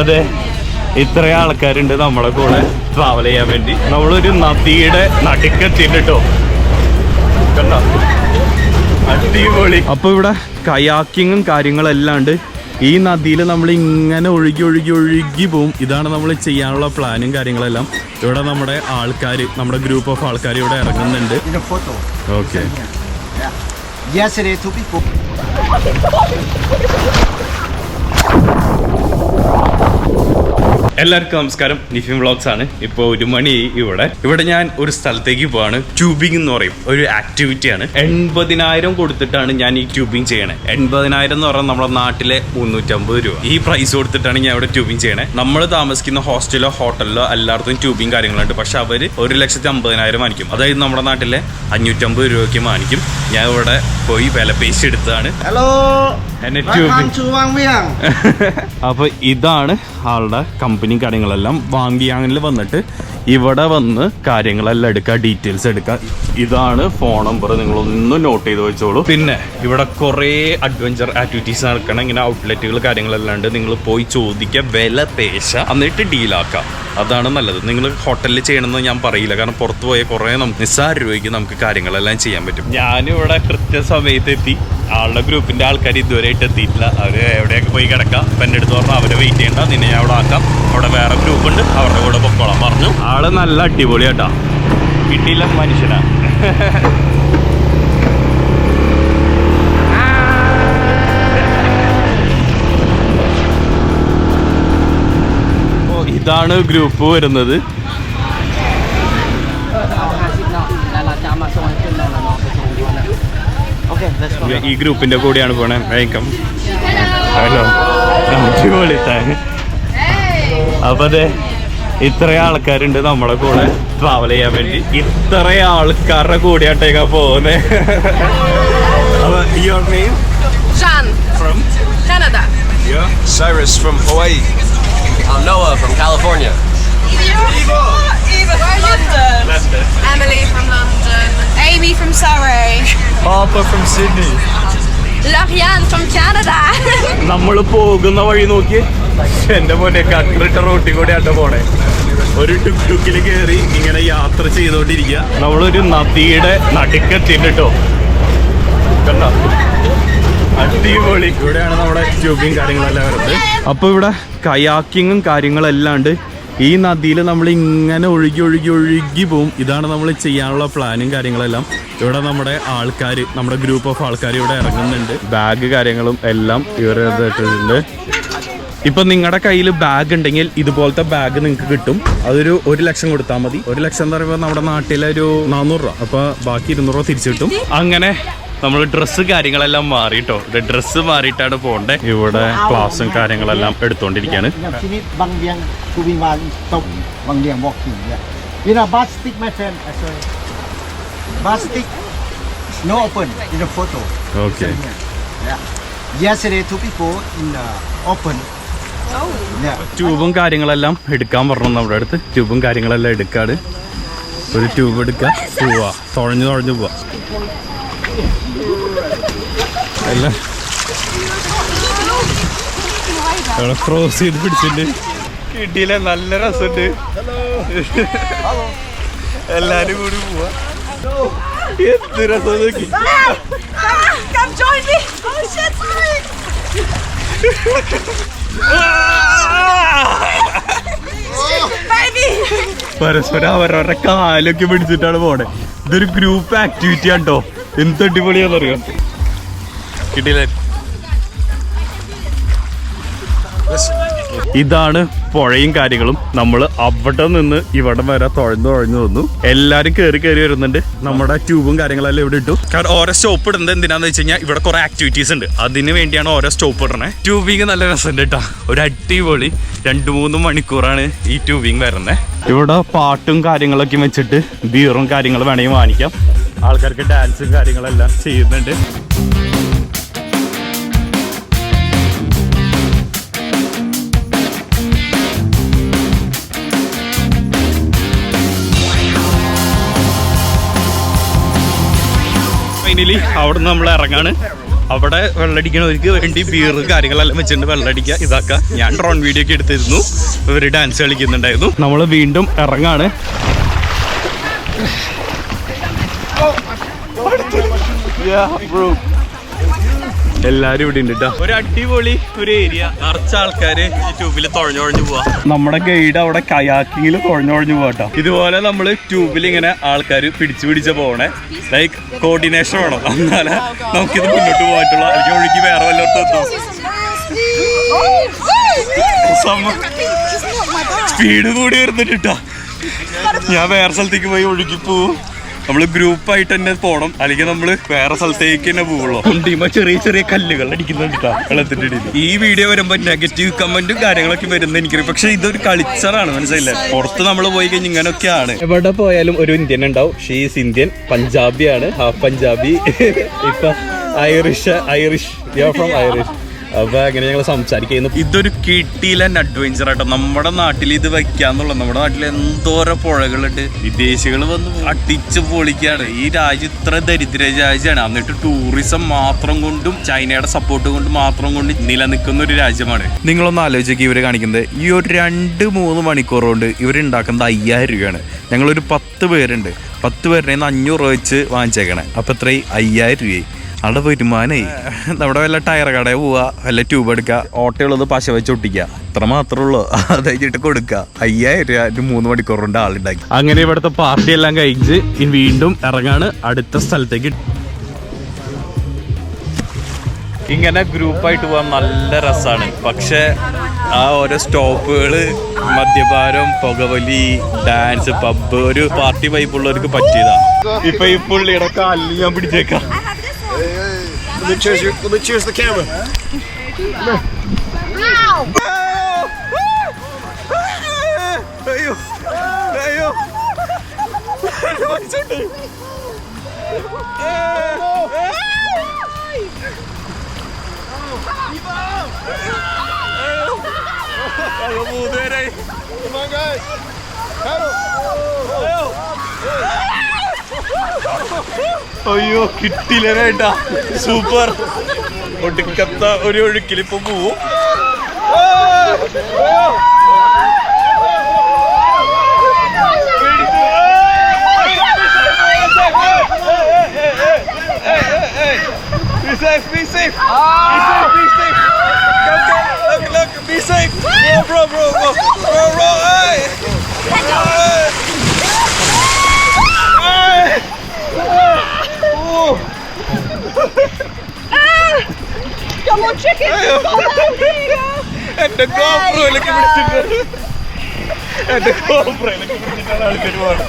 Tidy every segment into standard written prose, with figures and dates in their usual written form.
അതെ ഇത്രയും ആൾക്കാരുണ്ട് നമ്മളെ കൂടെ ട്രാവൽ ചെയ്യാൻ വേണ്ടി. നമ്മളൊരു നദിയുടെ നടുക്കെത്തിട്ടോ, കണ്ടോ അടിപൊളി. അപ്പൊ ഇവിടെ കയാക്കിങ്ങും കാര്യങ്ങളെല്ലാം ഉണ്ട്. ഈ നദിയിൽ നമ്മൾ ഇങ്ങനെ ഒഴുകി പോവും. ഇതാണ് നമ്മൾ ചെയ്യാനുള്ള പ്ലാനും കാര്യങ്ങളെല്ലാം. ഇവിടെ നമ്മുടെ ആൾക്കാർ, നമ്മുടെ ഗ്രൂപ്പ് ഓഫ് ആൾക്കാർ ഇവിടെ ഇറങ്ങുന്നുണ്ട്. ഓക്കെ, എല്ലാവർക്കും നമസ്കാരം. നിഫിം വ്ളോഗ്സ് ആണ്. ഇപ്പോൾ 1 മണി. ഇവിടെ ഞാൻ ഒരു സ്ഥലത്തേക്ക് പോവാണ്. ട്യൂബിംഗ് എന്ന് പറയും, ഒരു ആക്ടിവിറ്റിയാണ്. 80,000 കൊടുത്തിട്ടാണ് ഞാൻ ഈ ട്യൂബിംഗ് ചെയ്യണേ. 80,000 എന്ന് പറഞ്ഞാൽ നമ്മുടെ നാട്ടിലെ 350 രൂപ. ഈ പ്രൈസ് കൊടുത്തിട്ടാണ് ഞാൻ ഇവിടെ ട്യൂബിംഗ് ചെയ്യണേ. നമ്മൾ താമസിക്കുന്ന ഹോസ്റ്റലോ ഹോട്ടലിലോ എല്ലായിടത്തും ട്യൂബിംഗ് കാര്യങ്ങളുണ്ട്. പക്ഷെ അവര് 1,50,000 വാങ്ങിക്കും. അതായത് നമ്മുടെ നാട്ടിലെ 550 രൂപയ്ക്ക് വാങ്ങിക്കും. ഞാൻ ഇവിടെ പോയി വില പേശി എടുത്തതാണ്. അപ്പൊ ഇതാണ് ആളുടെ കമ്പനി കാര്യങ്ങളെല്ലാം. വാങ്ങിയാങ്ങിൽ വന്നിട്ട് ഇവിടെ വന്ന് കാര്യങ്ങളെല്ലാം എടുക്കുക, ഡീറ്റെയിൽസ് എടുക്കുക. ഇതാണ് ഫോൺ നമ്പർ, നിങ്ങളൊന്ന് നോട്ട് ചെയ്ത് വെച്ചോളൂ. പിന്നെ ഇവിടെ കുറേ അഡ്വഞ്ചർ ആക്ടിവിറ്റീസ് നടക്കണം. ഇങ്ങനെ ഔട്ട്ലെറ്റുകൾ കാര്യങ്ങളെല്ലാം ഉണ്ട്. നിങ്ങൾ പോയി ചോദിക്കുക, വില പേശ, എന്നിട്ട് ഡീലാക്കാം. അതാണ് നല്ലത്. നിങ്ങൾ ഹോട്ടലിൽ ചെയ്യണമെന്ന് ഞാൻ പറയില്ല, കാരണം പുറത്ത് പോയ കുറേ നിസ്സാര രൂപയ്ക്ക് നമുക്ക് കാര്യങ്ങളെല്ലാം ചെയ്യാൻ പറ്റും. ഞാനിവിടെ കൃത്യസമയത്ത് എത്തി. ആളുടെ ഗ്രൂപ്പിന്റെ ആൾക്കാർ ഇതുവരെ ആയിട്ട് എത്തിയിട്ടില്ല. അവര് എവിടെയൊക്കെ പോയി കിടക്കാം. അപ്പം എൻ്റെ അടുത്ത് പറഞ്ഞാൽ അവരെ വെയിറ്റ് ചെയ്യണ്ട, നിന്നെ ഞാൻ അവിടെ ആക്കാം, അവിടെ വേറെ ഗ്രൂപ്പ് ഉണ്ട്, അവരുടെ കൂടെ പൊക്കോളാൻ പറഞ്ഞു. ആള് നല്ല അടിപൊളിയാട്ടാ, കിട്ടിയില്ല മനുഷ്യനാ. ഇതാണ് ഗ്രൂപ്പ് വരുന്നത്. ഈ ഗ്രൂപ്പിന്റെ കൂടെയാണ് പോണേ. വേഗം ഹലോ, അടിപൊളി. അപ്പൊ അതെ ഇത്രയും ആൾക്കാരുണ്ട് നമ്മളെ കൂടെ ട്രാവൽ ചെയ്യാൻ വേണ്ടി. ഇത്രയും ആൾക്കാരുടെ കൂടെയാട്ടേക്കാ പോകുന്നേ. Your name? Sean From Canada. Yeah. Cyrus from Hawaii. I'm Noah from California. Eva from London. Emily from London. Amy from Surrey. Papa from Sydney. Lorianne from Canada. നമ്മൾ പോകുന്ന വഴി നോക്കി എന്റെ മോനെ കട്ടിട്ട റോട്ടിൽ കൂടെ ആട്ട പോണേ. ഒരു ടുക്ടുക്കിൽ കയറി ഇങ്ങനെ യാത്ര ചെയ്തോണ്ടിരിക്കുക. നമ്മളൊരു നദിയുടെ നടുക്കെത്തിട്ടോ, കണ്ടോ അടിപൊളി. ഇവിടെയാണ് നമ്മുടെ ട്യൂബിങ് കാര്യങ്ങളെല്ലാം വരുന്നത്. അപ്പൊ ഇവിടെ കയാക്കിങ്ങും കാര്യങ്ങളെല്ലാം ഉണ്ട്. ഈ നദിയിൽ നമ്മൾ ഇങ്ങനെ ഒഴുകി പോവും. ഇതാണ് നമ്മൾ ചെയ്യാനുള്ള പ്ലാനും കാര്യങ്ങളെല്ലാം. ഇവിടെ നമ്മുടെ ആൾക്കാർ, നമ്മുടെ ഗ്രൂപ്പ് ഓഫ് ആൾക്കാർ ഇവിടെ ഇറങ്ങുന്നുണ്ട്. ബാഗ് കാര്യങ്ങളും എല്ലാം ഇവരുടെ. ഇപ്പൊ നിങ്ങളുടെ കയ്യിൽ ബാഗ് ഉണ്ടെങ്കിൽ ഇതുപോലത്തെ ബാഗ് നിങ്ങൾക്ക് കിട്ടും. അതൊരു 1 ലക്ഷം കൊടുത്താൽ മതി. 1 ലക്ഷം എന്ന് പറയുമ്പോൾ നമ്മുടെ നാട്ടിലെ ഒരു 400 രൂപ. അപ്പൊ ബാക്കി 200 രൂപ തിരിച്ചു കിട്ടും. അങ്ങനെ നമ്മൾ ഡ്രസ്സ് കാര്യങ്ങളെല്ലാം മാറിട്ടോ. ഡ്രസ്സ് മാറിയിട്ടാണ് പോണ്ടേ. ഇവിടെ ക്ലാസ്സും കാര്യങ്ങളെല്ലാം എടുത്തോണ്ടിരിക്കാണ്. ഓക്കെ. ട്യൂബും കാര്യങ്ങളെല്ലാം എടുക്കാൻ പറഞ്ഞു നമ്മുടെ അടുത്ത്. ട്യൂബും കാര്യങ്ങളെല്ലാം എടുക്കാണ്. ഒരു ട്യൂബ് എടുക്കുക, പോവാ, തുഴഞ്ഞു പോവാ. എല്ലാം അവിടെ ക്രോസ് ചെയ്ത് പിടിച്ചിട്ട് കിട്ടിയില്ല. നല്ല രസമുണ്ട്. എല്ലാരും കൂടി പോവാ. എന്ത് രസം നോക്കി. പരസ്പരം അവരവരുടെ കാലൊക്കെ പിടിച്ചിട്ടാണ് പോണേ. ഇതൊരു ഗ്രൂപ്പ് ആക്ടിവിറ്റി ആട്ടോ. എന്ത് അടിപൊളിയാണെന്നറിയോ. കിട്ടിയില്ല. ഇതാണ് പുഴയും കാര്യങ്ങളും. നമ്മൾ അവിടെ നിന്ന് ഇവിടെ വരെ തുഴഞ്ഞു വന്നു. എല്ലാരും കയറി വരുന്നുണ്ട്. നമ്മുടെ ട്യൂബും കാര്യങ്ങളെല്ലാം ഇവിടെ ഇട്ടു. കാരണം ഓരോ സ്റ്റോപ്പ് ഇടുന്നത് എന്തിനാന്ന് വെച്ച് കഴിഞ്ഞാൽ ഇവിടെ കുറെ ആക്ടിവിറ്റീസ് ഉണ്ട്. അതിന് വേണ്ടിയാണ് ഓരോ സ്റ്റോപ്പ് ഇടണേ. ട്യൂബിങ് നല്ല രസമുണ്ട് കേട്ടോ. ഒരു അടിപൊളി 2-3 മണിക്കൂറാണ് ഈ ട്യൂബിങ് വരുന്നത്. ഇവിടെ പാട്ടും കാര്യങ്ങളൊക്കെ വെച്ചിട്ട് ബീറും കാര്യങ്ങളും വേണമെങ്കിൽ വാങ്ങിക്കാം. ആൾക്കാർക്ക് ഡാൻസും കാര്യങ്ങളെല്ലാം ചെയ്യുന്നുണ്ട്. ഫൈനലി അവിടെ നിന്ന് നമ്മൾ ഇറങ്ങാണ്. അവിടെ വെള്ളടിക്കണവർക്ക് വേണ്ടി ബീർ കാര്യങ്ങളെല്ലാം വെച്ചിട്ട് വെള്ളടിക്കുക ഇതാക്കുക. ഞാൻ ഡ്രോൺ വീഡിയോ ഒക്കെ എടുത്തിരുന്നു. ഇവർ ഡാൻസ് കളിക്കുന്നുണ്ടായിരുന്നു. നമ്മൾ വീണ്ടും ഇറങ്ങാണ്. എല്ലാരും ഇവിടെ ഉണ്ട് കേട്ടോ. ഒരു അടിപൊളി ഒരു ഏരിയ, നിറച്ച ആൾക്കാര് ഈ ട്യൂബിൽ തുഴഞ്ഞുഴഞ്ഞു പോവാ. നമ്മുടെ ഗൈഡ് അവിടെ കയാക്കിങ്ങിൽ തുഴഞ്ഞുഴഞ്ഞു പോവാട്ടോ. ഇതുപോലെ നമ്മള് ട്യൂബിൽ ഇങ്ങനെ ആൾക്കാർ പിടിച്ച പോകണേ. ലൈക്ക് കോർഡിനേഷൻ വേണം, എന്നാലേ നമുക്കിത് മുന്നോട്ട് പോകാറ്റുള്ള. അല്ലെങ്കിൽ ഒഴുകി വേറെ വല്ലയിടത്തും സ്പീഡ് കൂടി വരുന്നിട്ടാ. ഞാൻ വേറെ സ്ഥലത്തേക്ക് പോയി ഒഴുകി പോവും. നമ്മള് ഗ്രൂപ്പായിട്ട് തന്നെ പോകണം, അല്ലെങ്കിൽ നമ്മള് വേറെ സ്ഥലത്തേക്ക് തന്നെ പോവുള്ളൂ. കുണ്ടിമ ചെറിയ ചെറിയ കല്ലുകൾ അടിക്കുന്നുണ്ട് വെള്ളത്തിന്റെ ഇടയിൽ. ഈ വീഡിയോ വരുമ്പോ നെഗറ്റീവ് കമന്റും കാര്യങ്ങളൊക്കെ വരുന്നത് എനിക്കറിയാം. പക്ഷെ ഇതൊരു കൾച്ചറാണ്, മനസ്സിലായില്ലേ? പുറത്ത് നമ്മൾ പോയി കഴിഞ്ഞാൽ ഇങ്ങനെയൊക്കെയാണ്. എവിടെ പോയാലും ഒരു ഇന്ത്യൻ ഉണ്ടാവും. ഷീസ് ഇന്ത്യൻ, പഞ്ചാബിയാണ്, ഹാഫ് പഞ്ചാബി. ഇപ്പൊ ഐറിഷ് ഫ്രം ഐറിഷ്. അപ്പൊ അങ്ങനെ ഞങ്ങൾ സംസാരിക്കുന്നു. ഇതൊരു കിട്ടിയില്ല അഡ്വഞ്ചർ ആട്ടോ. നമ്മുടെ നാട്ടിൽ ഇത് വെക്കാന്നുള്ള, നമ്മുടെ നാട്ടിൽ എന്തോരം പുഴകളുണ്ട്. വിദേശികൾ വന്ന് അടിച്ച് പൊളിക്കാണ്. ഈ രാജ്യം ഇത്ര ദരിദ്ര രാജ്യമാണ്, എന്നിട്ട് ടൂറിസം മാത്രം കൊണ്ടും ചൈനയുടെ സപ്പോർട്ട് കൊണ്ട് മാത്രം കൊണ്ട് നിലനിൽക്കുന്ന ഒരു രാജ്യമാണ്. നിങ്ങളൊന്ന് ആലോചിക്കുക, ഇവര് കാണിക്കുന്നത് ഈ ഒരു 2-3 മണിക്കൂർ കൊണ്ട് ഇവരുണ്ടാക്കുന്നത് 5000 രൂപയാണ്. ഞങ്ങളൊരു 10 പേരുണ്ട്. 10 പേരുടെ 500 രൂപ വെച്ച് വാങ്ങിച്ചേക്കണേ. അപ്പൊ എത്രയും 5000 രൂപയായി. അവിടെ വരുമാനമായി. നമ്മുടെ വല്ല ടയർ കടയിൽ പോവുക, വല്ല ട്യൂബ് എടുക്കുക, ഓട്ടയുള്ളത് പശ വെച്ച് ഒട്ടിക്കുക, അത്ര മാത്രമേ ഉള്ളൂ. അത് കഴിഞ്ഞിട്ട് കൊടുക്കുക. 5000 രൂപ 3 മണിക്കൂർ കൊണ്ട് ആളുണ്ടാക്കി. അങ്ങനെ ഇവിടുത്തെ പാർട്ടി എല്ലാം കഴിച്ച് വീണ്ടും ഇറങ്ങാണ് അടുത്ത സ്ഥലത്തേക്ക്. ഇങ്ങനെ ഗ്രൂപ്പായിട്ട് പോകാൻ നല്ല രസമാണ്. പക്ഷെ ആ ഓരോ സ്റ്റോപ്പുകൾ, മദ്യപാനം, പുകവലി, ഡാൻസ്, പബ്ബ്, ഒരു പാർട്ടി വൈബുള്ളവർക്ക് പറ്റിയതാ. ഇപ്പൊ ഈ പുള്ളിയുടെ കാലിൽ ഞാൻ പിടിച്ചേക്കാം. Let me cheers the camera. അയ്യോ അയ്യോ മൂന്നുപേരായി. അയ്യോ കിട്ടില്ലേട്ടാ. സൂപ്പർ. ഒടുക്കത്ത ഒരു ഒഴുക്കിലിപ്പോ പോവും. Be safe, be safe. Be safe, be safe. Look, be safe. Bro. Hey. Come on, chicken. എന്റെ ഗോപ്രോയിലൊക്കെ പിടിച്ചിട്ടുണ്ട്. എന്റെ ഗോപ്രോയിലൊക്കെ പിടിച്ചിട്ടാണ് ആൾക്കാർ പോകണം.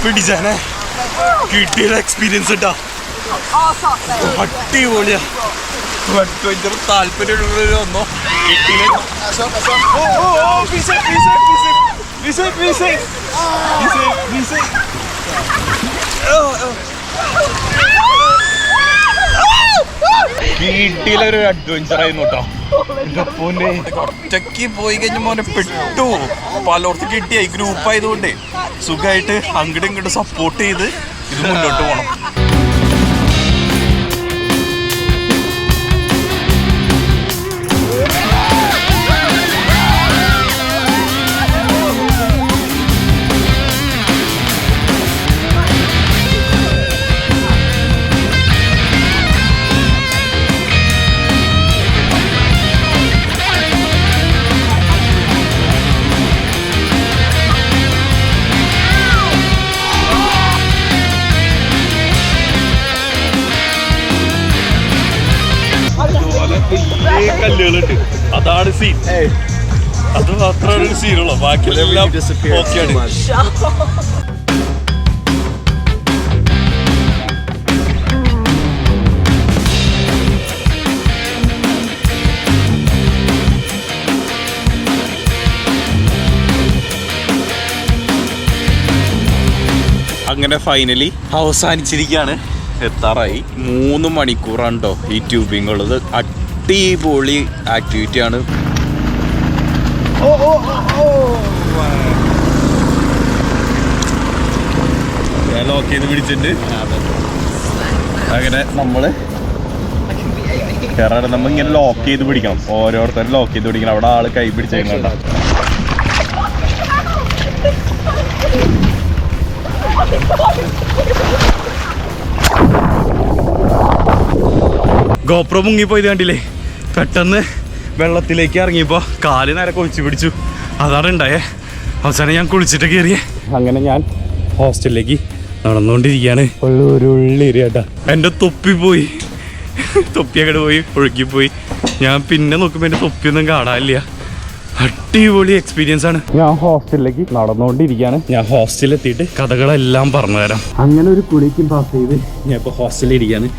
പിടിച്ചാനെ കിട്ടിയ എക്സ്പീരിയൻസ് കേട്ടാ. അടിപൊളിയാ. താല്പര്യമുള്ള ഒന്നോ കിട്ടിയില്ല. വീട്ടിലൊരു അഡ്വഞ്ചർ ആയിരുന്നു കേട്ടോ. ഒറ്റയ്ക്ക് പോയി കഴിഞ്ഞ മോനെ പെട്ടു. പലയിടത്ത് കിട്ടിയ ഈ ഗ്രൂപ്പ് ആയതുകൊണ്ട് സുഖമായിട്ട് അങ്ങോട്ടും ഇങ്ങോട്ടും സപ്പോർട്ട് ചെയ്ത് ഇത് മുന്നോട്ട് പോകണം. കല്ലുകളുണ്ട്, അതാണ് സീൻ. അത് മാത്രമാണ് ഒരു സീനുള്ളൂ, ബാക്കിയെല്ലാം ഓക്കെയാണ്. അങ്ങനെ ഫൈനലി അവസാനിച്ചിരിക്കുകയാണ്. എത്താറായി. 3 മണിക്കൂറാണ് കേട്ടോ ഈ ട്യൂബിങ് ഉള്ളത്. അടിപൊളി ആക്ടിവിറ്റിയാണ്. ലോക്ക് ചെയ്ത് പിടിച്ചിട്ട് അങ്ങനെ നമ്മള് കയറാറ്. നമ്മൾ ഇങ്ങനെ ലോക്ക് ചെയ്ത് പിടിക്കണം, ഓരോരുത്തരും ലോക്ക് ചെയ്ത് പിടിക്കണം. അവിടെ ആള് കൈ പിടിച്ചേക്കണ്ട. ഗോപ്രോ മുങ്ങിപ്പോയത് കണ്ടില്ലേ? പെട്ടെന്ന് വെള്ളത്തിലേക്ക് ഇറങ്ങിയപ്പോൾ കാല് നേരെ കൊഴിച്ചു പിടിച്ചു. അതാണ് ഉണ്ടായേ. അവസാനം ഞാൻ കുളിച്ചിട്ട് കയറിയേ. അങ്ങനെ ഞാൻ ഹോസ്റ്റലിലേക്ക് നടന്നുകൊണ്ടിരിക്കുകയാണ്. ഉള്ളേരിയാട്ടാ. എൻ്റെ തൊപ്പി പോയി, തൊപ്പിയൊക്കെ പോയി ഒഴുകിപ്പോയി. ഞാൻ പിന്നെ നോക്കുമ്പോൾ എൻ്റെ തൊപ്പിയൊന്നും കാണാനില്ല. അടിപൊളി എക്സ്പീരിയൻസ് ആണ്. ഞാൻ ഹോസ്റ്റലിലേക്ക് നടന്നുകൊണ്ടിരിക്കുകയാണ്. ഞാൻ ഹോസ്റ്റലിലെത്തിയിട്ട് കഥകളെല്ലാം പറഞ്ഞു തരാം. അങ്ങനെ ഒരു കുളിക്കും പാസ് ചെയ്ത് ഞാൻ ഇപ്പോൾ ഹോസ്റ്റലിൽ ഇരിക്കുകയാണ്.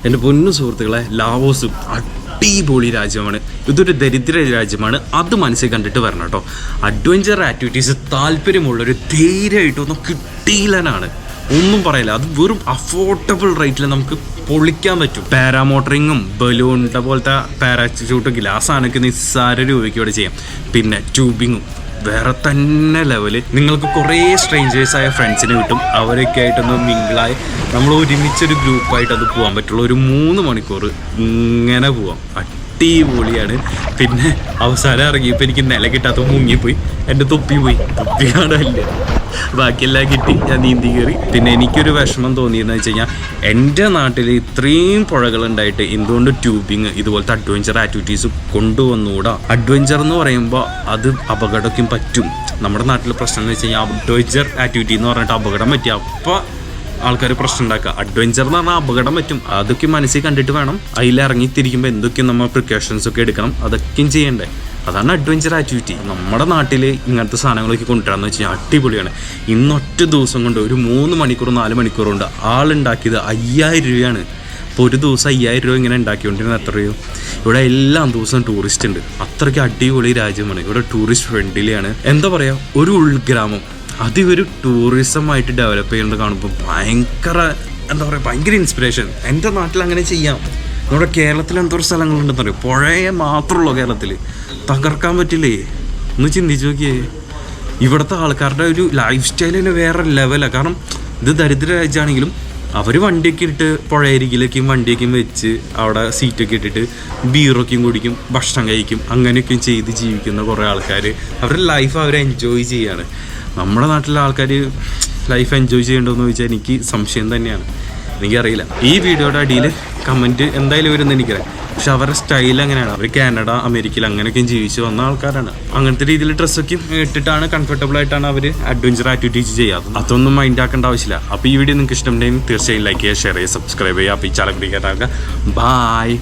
എൻ്റെ പൊന്നു സുഹൃത്തുക്കളെ, ലാവോസും അടിപൊളി രാജ്യമാണ്. ഇതൊരു ദരിദ്ര രാജ്യമാണ്, അത് മനസ്സിൽ കണ്ടിട്ട് വരണം കേട്ടോ. അഡ്വഞ്ചർ ആക്ടിവിറ്റീസ് താല്പര്യമുള്ളൊരു ധൈര്യമായിട്ടൊന്നും കിട്ടിയില്ലനാണ്, ഒന്നും പറയില്ല. അത് വെറും അഫോർഡബിൾ റേറ്റിൽ നമുക്ക് പൊളിക്കാൻ പറ്റും. പാരാമോട്ടറിങ്ങും ബലൂണിൻ്റെ പോലത്തെ പാരാച്യൂട്ടും ആ സാധനമൊക്കെ നിസ്സാര രൂപയ്ക്ക് ഇവിടെ ചെയ്യാം. പിന്നെ ട്യൂബിങ്ങും വേറെ തന്നെ ലെവല്. നിങ്ങൾക്ക് കുറേ സ്ട്രേഞ്ചേഴ്സായ ഫ്രണ്ട്സിനെ കിട്ടും. അവരൊക്കെ ആയിട്ടൊന്ന് മിങ്കിളായി നമ്മൾ ഒരുമിച്ചൊരു ഗ്രൂപ്പായിട്ട് അത് പോകാൻ പറ്റുള്ളൂ. ഒരു 3 മണിക്കൂർ ഇങ്ങനെ പോവാം. അടിപൊളിയാണ്. പിന്നെ അവസാനം ഇറങ്ങിയപ്പോൾ എനിക്ക് നില കിട്ടാത്ത മുങ്ങിപ്പോയി. എൻ്റെ തൊപ്പി പോയി, തൊപ്പി കാണാനില്ല, ബാക്കിയെല്ലാം കിട്ടി. ഞാൻ നീന്തി കയറി. പിന്നെ എനിക്കൊരു വിഷമം തോന്നിയെന്ന് വെച്ച് കഴിഞ്ഞാൽ എൻ്റെ നാട്ടിൽ ഇത്രയും പുഴകളുണ്ടായിട്ട് എന്തുകൊണ്ട് ട്യൂബിങ് ഇതുപോലത്തെ അഡ്വഞ്ചർ ആക്ടിവിറ്റീസ് കൊണ്ടുവന്നുകൂടാ? അഡ്വഞ്ചർ എന്ന് പറയുമ്പോൾ അത് അപകടമൊക്കെ പറ്റും. നമ്മുടെ നാട്ടിലെ പ്രശ്നം എന്ന് വെച്ച് കഴിഞ്ഞാൽ അഡ്വഞ്ചർ ആക്ടിവിറ്റി എന്ന് പറഞ്ഞിട്ട് അപകടം പറ്റി അപ്പോൾ ആൾക്കാർ പ്രശ്നം ഉണ്ടാക്കുക. അഡ്വഞ്ചർ എന്ന് പറഞ്ഞാൽ അപകടം പറ്റും. അതൊക്കെ മനസ്സിൽ കണ്ടിട്ട് വേണം അതിലിറങ്ങി തിരിക്കുമ്പോൾ എന്തൊക്കെയും നമ്മൾ പ്രിക്കോഷൻസ് ഒക്കെ എടുക്കണം, അതൊക്കെയും ചെയ്യണ്ടേ. അതാണ് അഡ്വഞ്ചർ ആക്ടിവിറ്റി. നമ്മുടെ നാട്ടിൽ ഇങ്ങനത്തെ സാധനങ്ങളൊക്കെ കൊണ്ടുവരാമെന്ന് വെച്ച് കഴിഞ്ഞാൽ അടിപൊളിയാണ്. ഇന്നൊറ്റ ദിവസം കൊണ്ട് ഒരു 3 മണിക്കൂർ 4 മണിക്കൂർ കൊണ്ട് ആളുണ്ടാക്കിയത് 5000 രൂപയാണ്. അപ്പോൾ ഒരു ദിവസം 5000 രൂപ ഇങ്ങനെ ഉണ്ടാക്കിക്കൊണ്ടിരുന്നത് എത്ര രൂപ? ഇവിടെ എല്ലാ ദിവസവും ടൂറിസ്റ്റ് ഉണ്ട്. അത്രയ്ക്ക് അടിപൊളി രാജ്യമാണ്. ഇവിടെ ടൂറിസ്റ്റ് ഫ്രണ്ട്ലിയാണ്. എന്താ പറയുക, ഒരു ഉൾഗ്രാമം അത് ഒരു ടൂറിസമായിട്ട് ഡെവലപ്പ് ചെയ്യുന്നത് കാണുമ്പോൾ ഭയങ്കര എന്താ പറയുക, ഭയങ്കര ഇൻസ്പിറേഷൻ. എൻ്റെ നാട്ടിൽ അങ്ങനെ ചെയ്യാം. നമ്മുടെ കേരളത്തിൽ എന്തോരം സ്ഥലങ്ങളുണ്ടെന്ന് പറയും. പുഴയെ മാത്രമുള്ളൂ കേരളത്തിൽ, തകർക്കാൻ പറ്റില്ലേ? ഒന്ന് ചിന്തിച്ച് നോക്കിയേ. ഇവിടുത്തെ ആൾക്കാരുടെ ഒരു ലൈഫ് സ്റ്റൈൽ തന്നെ വേറെ ലെവലാണ്. കാരണം ഇത് ദരിദ്ര രാജ്യമാണെങ്കിലും അവർ വണ്ടിയൊക്കെ ഇട്ട് പുഴയരികിലേക്കും വണ്ടിയൊക്കെയും വെച്ച് അവിടെ സീറ്റൊക്കെ ഇട്ടിട്ട് ബീറൊക്കെയും കുടിക്കും, ഭക്ഷണം കഴിക്കും, അങ്ങനെയൊക്കെയും ചെയ്ത് ജീവിക്കുന്ന കുറേ ആൾക്കാർ അവരുടെ ലൈഫ് അവർ എൻജോയ് ചെയ്യാണ്. നമ്മുടെ നാട്ടിലെ ആൾക്കാർ ലൈഫ് എൻജോയ് ചെയ്യേണ്ടതെന്ന് ചോദിച്ചാൽ എനിക്ക് സംശയം തന്നെയാണ്. എനിക്കറിയില്ല. ഈ വീഡിയോയുടെ അടിയിൽ കമൻറ്റ് എന്തായാലും വരുമെന്ന് എനിക്കറിയാം. പക്ഷെ അവരുടെ സ്റ്റൈൽ അങ്ങനെയാണ്. അവർ കാനഡ, അമേരിക്കയിൽ അങ്ങനെയൊക്കെയും ജീവിച്ച് വന്ന ആൾക്കാരാണ്. അങ്ങനത്തെ രീതിയിൽ ഡ്രസ്സൊക്കെ ഇട്ടിട്ടാണ് കംഫർട്ടബിൾ ആയിട്ടാണ് അവർ അഡ്വഞ്ചർ ആക്ടിവിറ്റീസ് ചെയ്യാത്തത്. അതൊന്നും മൈൻഡ് ആക്കേണ്ട ആവശ്യമില്ല. അപ്പോൾ ഈ വീഡിയോ നിങ്ങൾക്ക് ഇഷ്ടമുണ്ടെങ്കിൽ തീർച്ചയായും ലൈക്ക് ചെയ്യുക, ഷെയർ ചെയ്യുക, സബ്സ്ക്രൈബ് ചെയ്യുക. അപ്പോൾ ഈ ചാനൽ പിടിക്കാനാക്കുക. ബായ്.